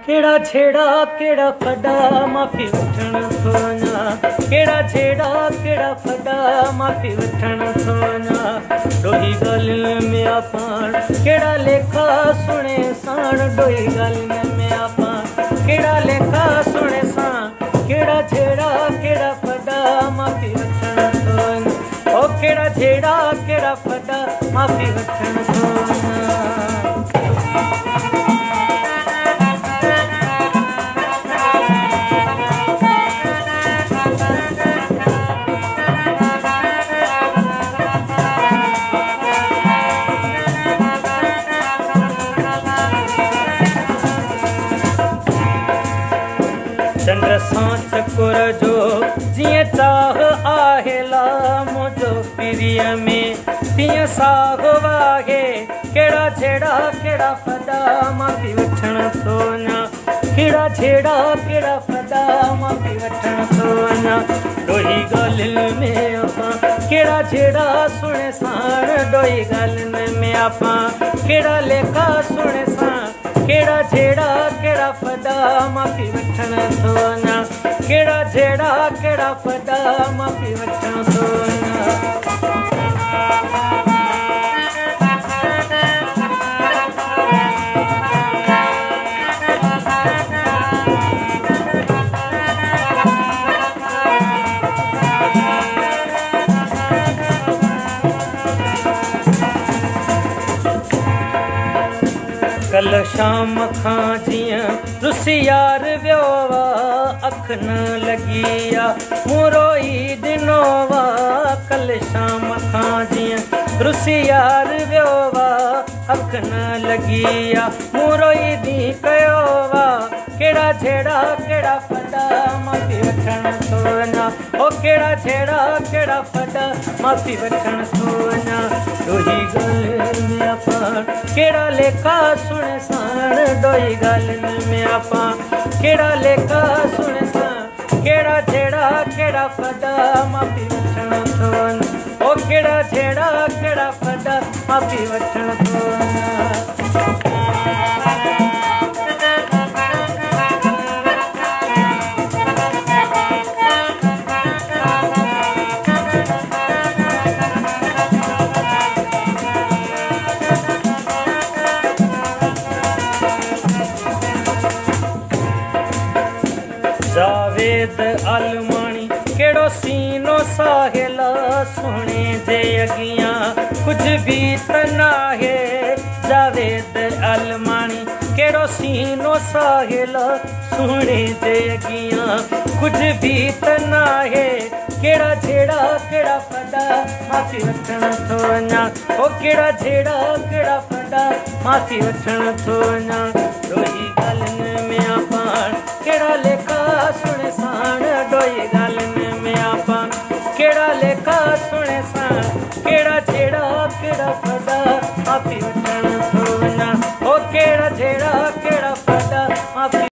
केड़ा छेड़ा केड़ा फड़ा माफी वठण थो वञा। केड़ा छेड़ा केड़ा फड़ा माफी वठण थो वञा। डोही ॻाल्हियुनि में आपाण केड़ा लेखा सुणे साण। डोही ॻाल्हियुनि में आपाण केड़ा लेखा सुणे साण। केड़ा छेड़ा केड़ा फड़ा माफी वठण थो वञा। ओ केड़ा छेड़ा केड़ा फड़ा माफी वठण थो वञा। चंद्र सां चकोर जो जीअं चाह आहेला मुंहिंजो पिरीअ में तीअं साह वाहे। केड़ा छेड़ा केड़ा फड़ा माफी वठण थो वञा। केड़ा छेड़ा केड़ा फड़ा माफी वठण थो वञा। डोही ॻाल्हियुनि में आपां केड़ा छेड़ा सुणे साण। डोही ॻाल्हियुनि में आपां केड़ा लेखा सुणे साण। केड़ा छेड़ा केड़ा फड़ा माफी वठण थो वञा। केड़ा छेड़ा केड़ा फड़ा माफी वठण थो वञा। कल शाम खां जीअं रुसी यार वियो वा अख न लॻी आ मूं रोई ॾिनो वा। कल शाम खां जीअं रुसी यार वियो वा अख न लॻी आ मूं रोई ॾींहुं कयो वा। केड़ा छेड़ा केड़ा फड़ा माफी वठण थो वञा। ओ केड़ा छेड़ा केड़ा फड़ा माफी वठण थो वञा। डोही ॻाल्हियुनि में आपां केड़ा लेखा सुणे साण। डोही ॻाल्हियुनि में आपां केड़ा लेखा सुणे साण। केड़ा छेड़ा केड़ा फड़ा माफी वठण थो वञा। ओ केड़ा छेड़ा केड़ा फड़ा माफी वठण थो वञा। जावेद अलमाणी केड़ो सीनो साहिला सुणे जे अगियां कुछ भी त नाहे। जावेद अलमाणी केड़ो सीनो साहिला सुणे जे अगियां कुछ भी त नाहे। केड़ा छेड़ा केड़ा फड़ा माफी वठण थो वञा। ओ केड़ा छेड़ा केड़ा फड़ा माफी वठण थो वञा। डोही ॻाल्हि